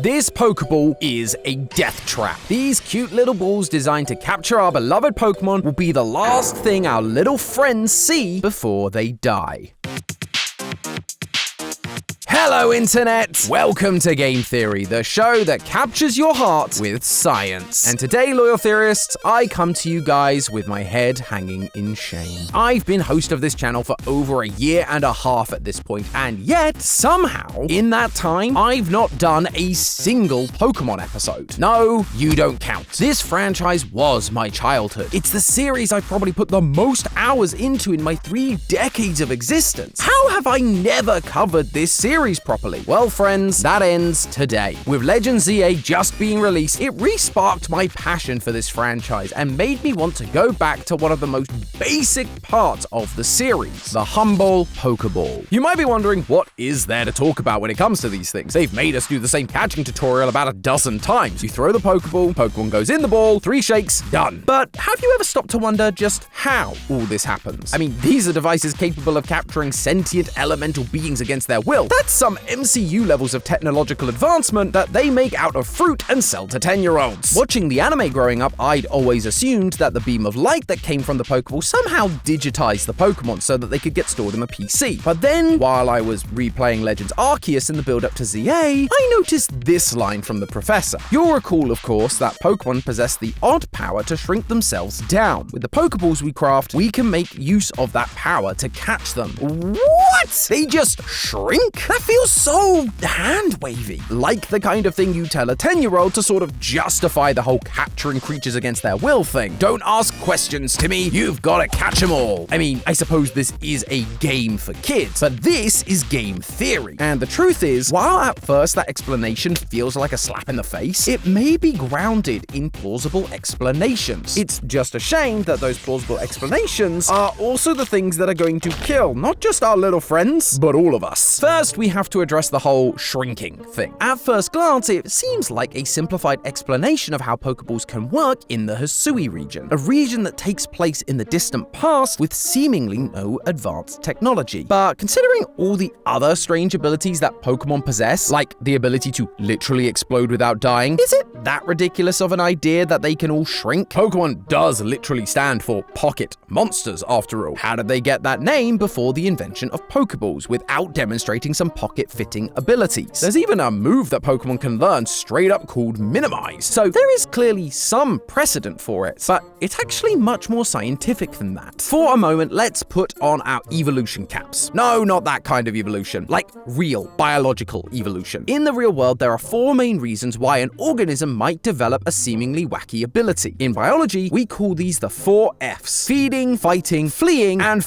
This Pokeball is a death trap. These cute little balls designed to capture our beloved Pokemon will be the last thing our little friends see before they die. Hello, Internet! Welcome to Game Theory, the show that captures your heart with science. And today, loyal theorists, I come to you guys with my head hanging in shame. I've been host of this channel for over a year and a half at this point, and yet, somehow, in that time, I've not done a single Pokemon episode. No, you don't count. This franchise was my childhood. It's the series I probably put the most hours into in my 3 decades of existence. How have I never covered this series properly? Well, friends, that ends today. With Legend ZA just being released, it re-sparked my passion for this franchise and made me want to go back to one of the most basic parts of the series, the humble Pokeball. You might be wondering, what is there to talk about when it comes to these things? They've made us do the same catching tutorial about a dozen times. You throw the Pokeball, Pokemon goes in the ball, 3 shakes, done. But have you ever stopped to wonder just how all this happens? I mean, these are devices capable of capturing sentient elemental beings against their will. That's some MCU levels of technological advancement that they make out of fruit and sell to 10-year-olds. Watching the anime growing up, I'd always assumed that the beam of light that came from the Pokeball somehow digitized the Pokemon so that they could get stored in the PC. But then, while I was replaying Legends Arceus in the build-up to ZA, I noticed this line from the professor. You'll recall, of course, that Pokemon possess the odd power to shrink themselves down. With the Pokeballs we craft, we can make use of that power to catch them. What? They just shrink? That feels so hand-wavy. Like the kind of thing you tell a 10-year-old to sort of justify the whole capturing creatures against their will thing. Don't ask questions, Timmy. You've got to catch them all. I mean, I suppose this is a game for kids, but this is game theory. And the truth is, while at first that explanation feels like a slap in the face, it may be grounded in plausible explanations. It's just a shame that those plausible explanations are also the things that are going to kill not just our little friends, but all of us. First, we have to address the whole shrinking thing. At first glance, it seems like a simplified explanation of how Pokeballs can work in the Hisui region, a region that takes place in the distant past with seemingly no advanced technology. But considering all the other strange abilities that Pokemon possess, like the ability to literally explode without dying, is it that ridiculous of an idea that they can all shrink? Pokemon does literally stand for pocket monsters, after all. How did they get that name before the invention of Pokeballs without demonstrating some pocket-fitting abilities? There's even a move that Pokemon can learn straight up called Minimize. So there is clearly some precedent for it, but it's actually much more scientific than that. For a moment, let's put on our evolution caps. No, not that kind of evolution, like real biological evolution. In the real world, there are 4 main reasons why an organism might develop a seemingly wacky ability. In biology, we call these the 4 Fs: feeding, fighting, fleeing, and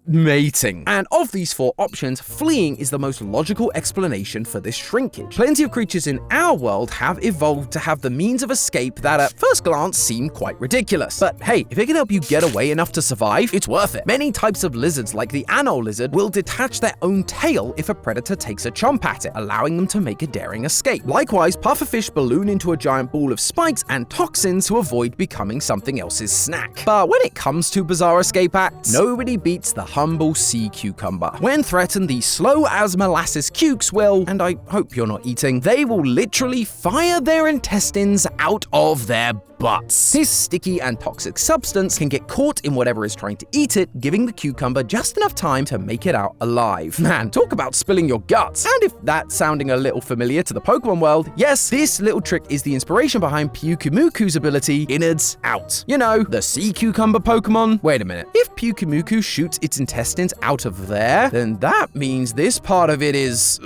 mating. And of these 4 options, fleeing is the most logical explanation for this shrinkage. Plenty of creatures in our world have evolved to have the means of escape that at first glance seem quite ridiculous. But hey, if it can help you get away enough to survive, it's worth it. Many types of lizards, like the anole lizard, will detach their own tail if a predator takes a chomp at it, allowing them to make a daring escape. Likewise, pufferfish balloon into a giant ball of spikes and toxins to avoid becoming something else's snack. But when it comes to bizarre escape acts, nobody beats the humble sea cucumber. When threatened, these slow as molasses cukes will, and I hope you're not eating, they will literally fire their intestines out of their butts. This sticky and toxic substance can get caught in whatever is trying to eat it, giving the cucumber just enough time to make it out alive. Man, talk about spilling your guts. And if that's sounding a little familiar to the Pokemon world, yes, this little trick is the inspiration behind Pyukumuku's ability, Innards Out. You know, the sea cucumber Pokemon. Wait a minute. If Pyukumuku shoots its intestines out of there, then that means this part of it is...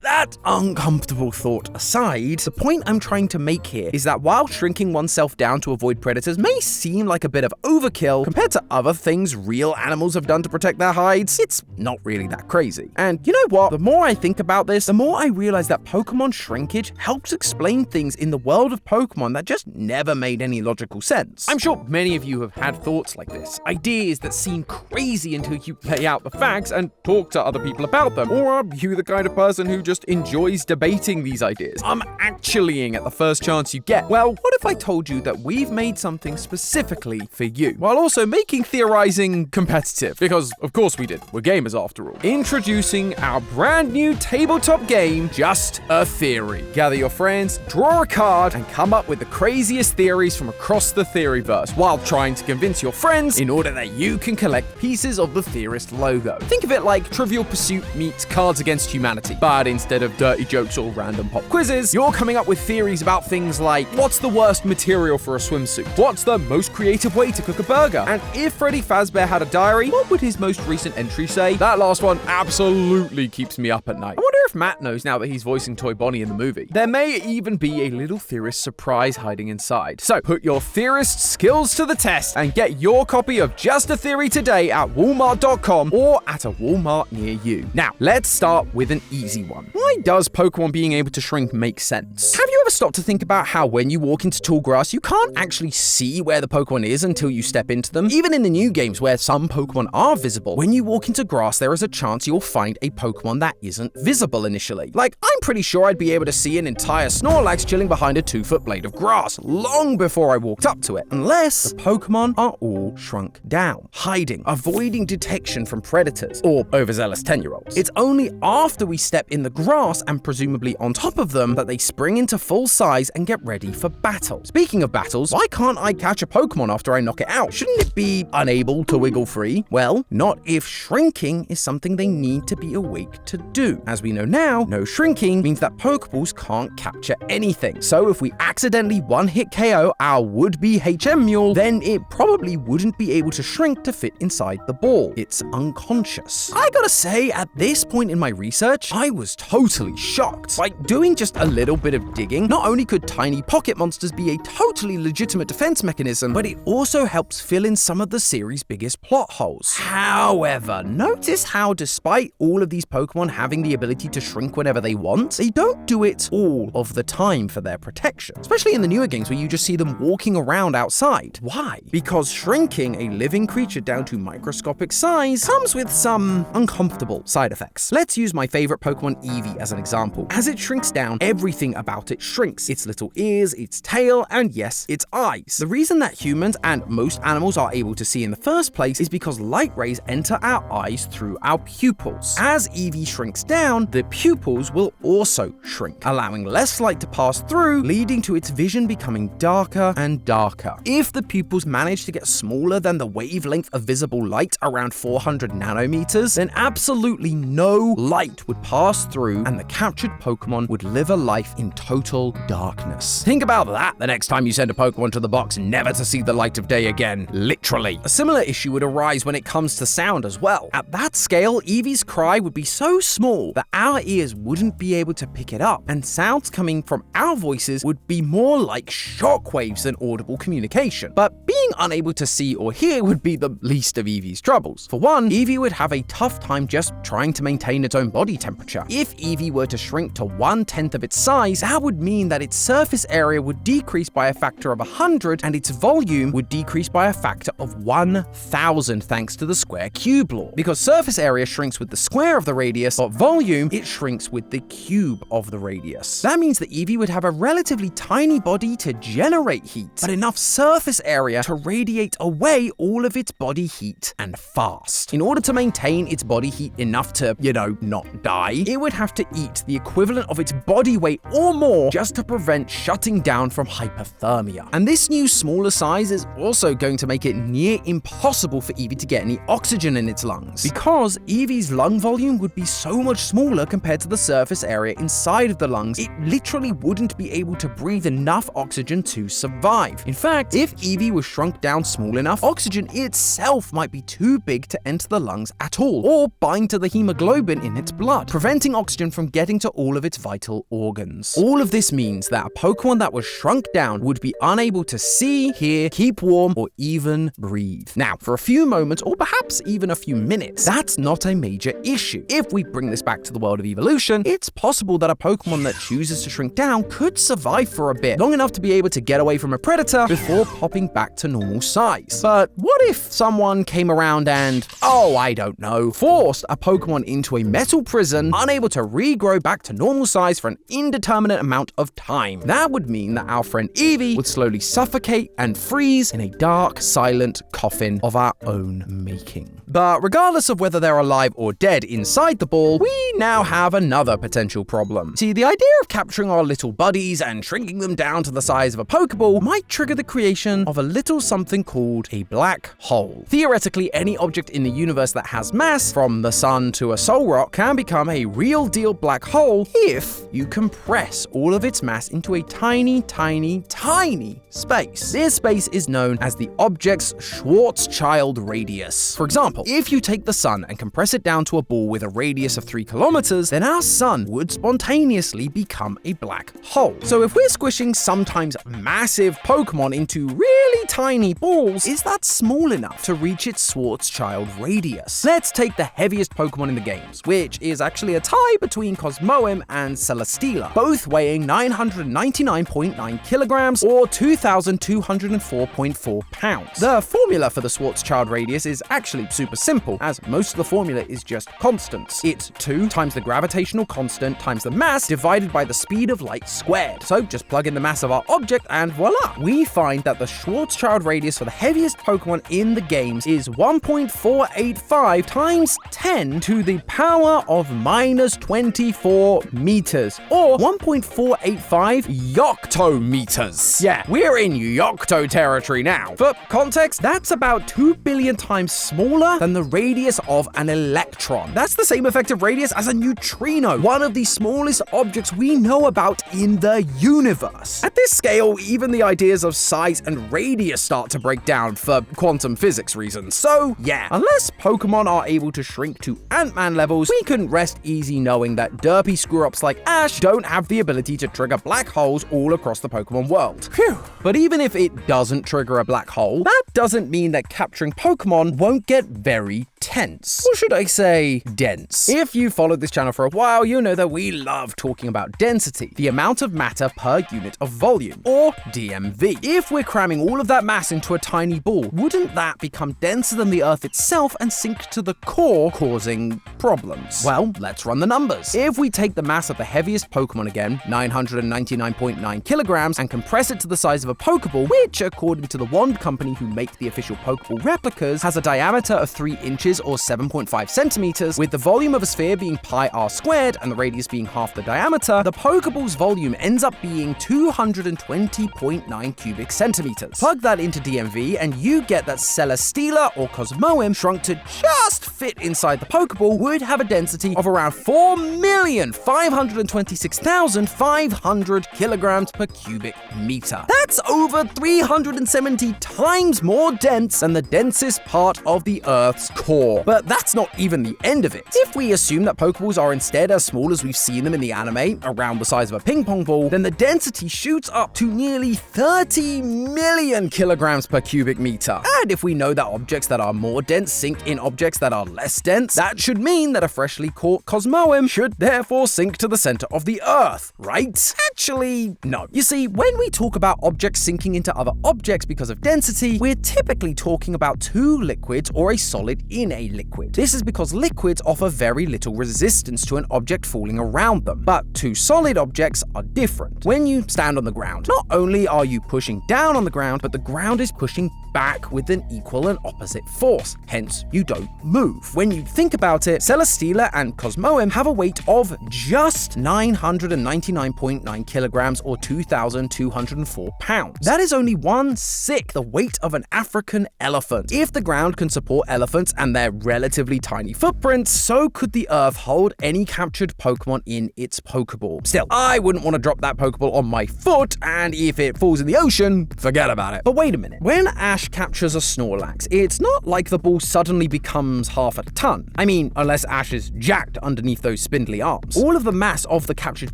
That uncomfortable thought aside, the point I'm trying to make here is that while shrinking oneself down to avoid predators may seem like a bit of overkill compared to other things real animals have done to protect their hides, it's not really that crazy. And you know what? The more I think about this, the more I realize that Pokemon shrinkage helps explain things in the world of Pokemon that just never made any logical sense. I'm sure many of you have had thoughts like this, ideas that seem crazy until you lay out the facts and talk to other people about them. Or are you the kind of person who just just enjoys debating these ideas, actuallying at the first chance you get. Well, what if I told you that we've made something specifically for you, while also making theorizing competitive? Because, of course we did. We're gamers after all. Introducing our brand new tabletop game, Just a Theory. Gather your friends, draw a card, and come up with the craziest theories from across the Theoryverse, while trying to convince your friends in order that you can collect pieces of the Theorist logo. Think of it like Trivial Pursuit meets Cards Against Humanity, but instead of dirty jokes or random pop quizzes, you're coming up with theories about things like, what's the worst material for a swimsuit? What's the most creative way to cook a burger? And if Freddy Fazbear had a diary, what would his most recent entry say? That last one absolutely keeps me up at night. I wonder if Matt knows now that he's voicing Toy Bonnie in the movie. There may even be a little Theorist surprise hiding inside. So put your Theorist skills to the test and get your copy of Just a Theory today at Walmart.com or at a Walmart near you. Now, let's start with an easy one. Why does Pokemon being able to shrink make sense? Have you ever stopped to think about how when you walk into tall grass, you can't actually see where the Pokemon is until you step into them? Even in the new games where some Pokemon are visible, when you walk into grass, there is a chance you'll find a Pokemon that isn't visible initially. Like, I'm pretty sure I'd be able to see an entire Snorlax chilling behind a 2-foot blade of grass long before I walked up to it, unless the Pokemon are all shrunk down, hiding, avoiding detection from predators or overzealous 10-year-olds. It's only after we step in the grass and presumably on top of them that they spring into full size and get ready for battle. Speaking of battles, why can't I catch a Pokemon after I knock it out? Shouldn't it be unable to wiggle free? Well, not if shrinking is something they need to be awake to do. As we know now, no shrinking means that Pokeballs can't capture anything. So if we accidentally one-hit KO our would-be HM Mule, then it probably wouldn't be able to shrink to fit inside the ball. It's unconscious. I gotta say, at this point in my research, I was totally shocked. Like, doing just a little bit of digging, not only could tiny pocket monsters be a totally legitimate defense mechanism, but it also helps fill in some of the series' biggest plot holes. However, notice how despite all of these Pokemon having the ability to shrink whenever they want, they don't do it all of the time for their protection. Especially in the newer games where you just see them walking around outside. Why? Because shrinking a living creature down to microscopic size comes with some uncomfortable side effects. Let's use my favorite Pokemon Eevee as an example. As it shrinks down, everything about it shrinks. Its little ears, its tail, and yes, its eyes. The reason that humans and most animals are able to see in the first place is because light rays enter our eyes through our pupils. As Eevee shrinks down, the pupils will also shrink, allowing less light to pass through, leading to its vision becoming darker and darker. If the pupils manage to get smaller than the wavelength of visible light, around 400 nanometers, then absolutely no light would pass through and the captured Pokemon would live a life in total darkness. Think about that the next time you send a Pokemon to the box never to see the light of day again, literally. A similar issue would arise when it comes to sound as well. At that scale, Eevee's cry would be so small that our ears wouldn't be able to pick it up, and sounds coming from our voices would be more like shockwaves than audible communication. But being unable to see or hear would be the least of Eevee's troubles. For one, Eevee would have a tough time just trying to maintain its own body temperature. If Eevee were to shrink to 1/10 of its size, that would mean that its surface area would decrease by a factor of 100 and its volume would decrease by a factor of 1000 thanks to the square cube law. Because surface area shrinks with the square of the radius, but volume, it shrinks with the cube of the radius. That means that Eevee would have a relatively tiny body to generate heat, but enough surface area to radiate away all of its body heat and fast. In order to maintain its body heat enough to, not die, it would have to eat the equivalent of its body weight or more just to prevent shutting down from hypothermia. And this new smaller size is also going to make it near impossible for Eevee to get any oxygen in its lungs, because Eevee's lung volume would be so much smaller compared to the surface area inside of the lungs, it literally wouldn't be able to breathe enough oxygen to survive. In fact, if Eevee was shrunk down small enough, oxygen itself might be too big to enter the lungs at all, or bind to the hemoglobin in its blood, preventing oxygen from getting to all of its vital organs. All of this means that a Pokemon that was shrunk down would be unable to see, hear, keep warm, or even breathe. Now, for a few moments, or perhaps even a few minutes, that's not a major issue. If we bring this back to the world world of evolution, it's possible that a Pokemon that chooses to shrink down could survive for a bit, long enough to be able to get away from a predator before popping back to normal size. But what if someone came around and, I don't know, forced a Pokemon into a metal prison, unable to regrow back to normal size for an indeterminate amount of time? That would mean that our friend Eevee would slowly suffocate and freeze in a dark, silent coffin of our own making. But regardless of whether they're alive or dead inside the ball, we now have another potential problem. See, the idea of capturing our little buddies and shrinking them down to the size of a Pokeball might trigger the creation of a little something called a black hole. Theoretically, any object in the universe that has mass, from the sun to a soul rock, can become a real deal black hole if you compress all of its mass into a tiny, tiny, tiny space. This space is known as the object's Schwarzschild radius. For example, if you take the sun and compress it down to a ball with a radius of 3 kilometers, then our sun would spontaneously become a black hole. So if we're squishing sometimes massive Pokemon into really tiny balls, is that small enough to reach its Schwarzschild radius? Let's take the heaviest Pokemon in the games, which is actually a tie between Cosmoem and Celesteela, both weighing 999.9 kilograms or 2,204.4 pounds. The formula for the Schwarzschild radius is actually super simple, as most of the formula is just constants. It's 2 times the gravitational constant times the mass divided by the speed of light squared. So just plug in the mass of our object and voila! We find that the Schwarzschild radius for the heaviest Pokemon in the games is 1.485 times 10 to the power of minus 24 meters, or 1.485 yoctometers. Yeah, we're in Yocto territory now. For context, that's about 2 billion times smaller than the radius of an electron. That's the same effective radius as a neutrino, one of the smallest objects we know about in the universe. At this scale, even the ideas of size and radius start to break down for quantum physics reasons. So yeah, unless Pokemon are able to shrink to Ant-Man levels, we couldn't rest easy knowing that derpy screw-ups like Ash don't have the ability to trigger black holes all across the Pokemon world. Phew. But even if it doesn't trigger a black hole, that doesn't mean that capturing Pokemon won't get very tense. Or should I say, dense? If you followed this channel for a while, you know that we love talking about density, the amount of matter per unit of volume, or DMV. If we're cramming all of that mass into a tiny ball, wouldn't that become denser than the Earth itself and sink to the core, causing problems? Well, let's run the numbers. If we take the mass of the heaviest Pokemon again, 999.9 kilograms, and compress it to the size of a Pokeball, which, according to the wand company who make the official Pokeball replicas, has a diameter of 3 inches or 7.5 centimeters, with the volume of a sphere being pi r squared and the radius being half the diameter, the Pokeball's volume ends up being 220.9 cubic centimeters. Plug that into DMV and you get that Celesteela or Cosmoem, shrunk to just fit inside the Pokeball, would have a density of around 4,526,500 kilograms per cubic meter. That's over 370 times more dense than the densest part of the Earth's core. But that's not even the end of it. If we assume that Pokeballs are instead as small as we've seen them in the anime, around the size of a ping pong ball, then the density shoots up to nearly 30 million kilograms per cubic meter. And if we know that objects that are more dense sink in objects that are less dense, that should mean that a freshly caught Cosmoem should therefore sink to the center of the Earth, right? Actually, no. You see, when we talk about objects sinking into other objects because of density, we're typically talking about 2 liquids or a solid in a liquid. This is because liquids offer very little resistance to an object falling around them, but 2 solid objects are different. When you stand on the ground, not only are you pushing down on the ground, but the ground is pushing back with an equal and opposite force, hence you don't move. When you think about it, Celesteela and Cosmoem have a weight of just 999.9 kilograms or 2,204 pounds. That is only 1/6 the weight of an African elephant. If the ground can support elephants and their relatively tiny footprints, so could the Earth hold any captured Pokemon in its Pokeball. Still, I wouldn't want to drop that Pokeball on my foot, and if it falls in the ocean, forget about it. But wait a minute. When Ash captures a Snorlax, it's not like the ball suddenly becomes half a ton. I mean, unless Ash is jacked underneath those spindly arms. All of the mass of the captured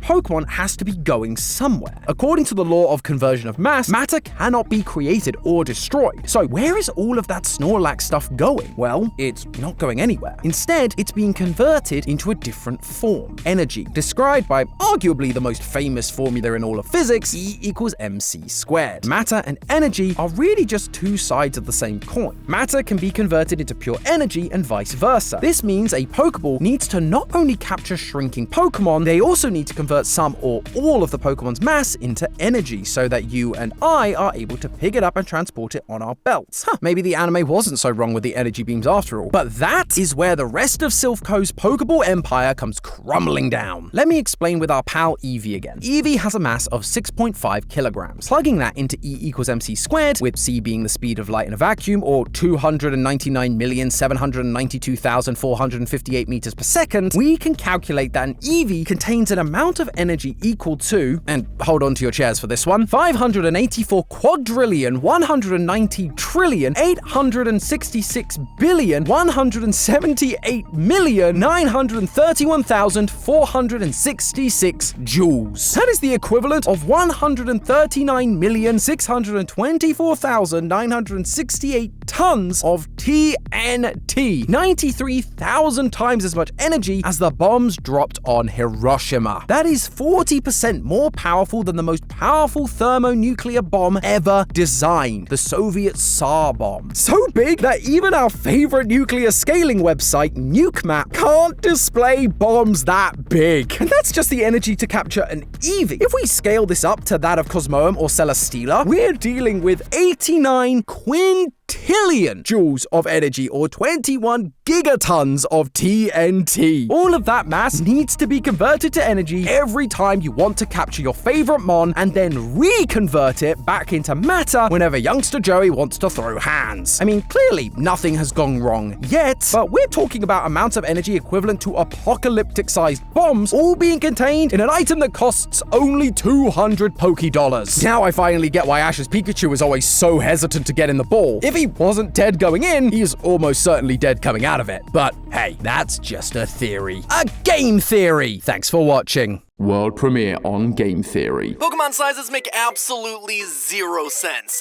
Pokemon has to be going somewhere. According to the law of conversion of mass, matter cannot be created or destroyed. So where is all of that Snorlax stuff going? Well, it it's not going anywhere. Instead, it's being converted into a different form. Energy, described by arguably the most famous formula in all of physics, E equals mc squared. Matter and energy are really just two sides of the same coin. Matter can be converted into pure energy and vice versa. This means a Pokeball needs to not only capture shrinking Pokemon, they also need to convert some or all of the Pokemon's mass into energy so that you and I are able to pick it up and transport it on our belts. Maybe the anime wasn't so wrong with the energy beams after all. But that is where the rest of Silphco's Pokeball empire comes crumbling down. Let me explain with our pal Eevee again. Eevee has a mass of 6.5 kilograms. Plugging that into E equals mc squared, with c being the speed of light in a vacuum, or 299,792,458 meters per second, we can calculate that an Eevee contains an amount of energy equal to, and hold on to your chairs for this one, 584 quadrillion 190 trillion 866 billion 178,931,466 joules. That is the equivalent of 139,624,968 tons of TNT, 93,000 times as much energy as the bombs dropped on Hiroshima. That is 40% more powerful than the most powerful thermonuclear bomb ever designed, the Soviet Tsar bomb. So big that even our favorite nuclear scaling website, NukeMap, can't display bombs that big. And that's just the energy to capture an Eevee. If we scale this up to that of Cosmoem or Celesteela, we're dealing with 89 quintillion joules of energy, or 21 gigatons of TNT. All of that mass needs to be converted to energy every time you want to capture your favorite mon and then reconvert it back into matter whenever youngster Joey wants to throw hands. I mean, clearly nothing has gone wrong yet, but we're talking about amounts of energy equivalent to apocalyptic-sized bombs, all being contained in an item that costs only 200 Poké dollars. Now I finally get why Ash's Pikachu is always so hesitant to get in the ball. If he wasn't dead going in, he is almost certainly dead coming out of it. But hey, that's just a theory. A game theory! Thanks for watching. World premiere on Game Theory. Pokemon sizes make absolutely zero sense.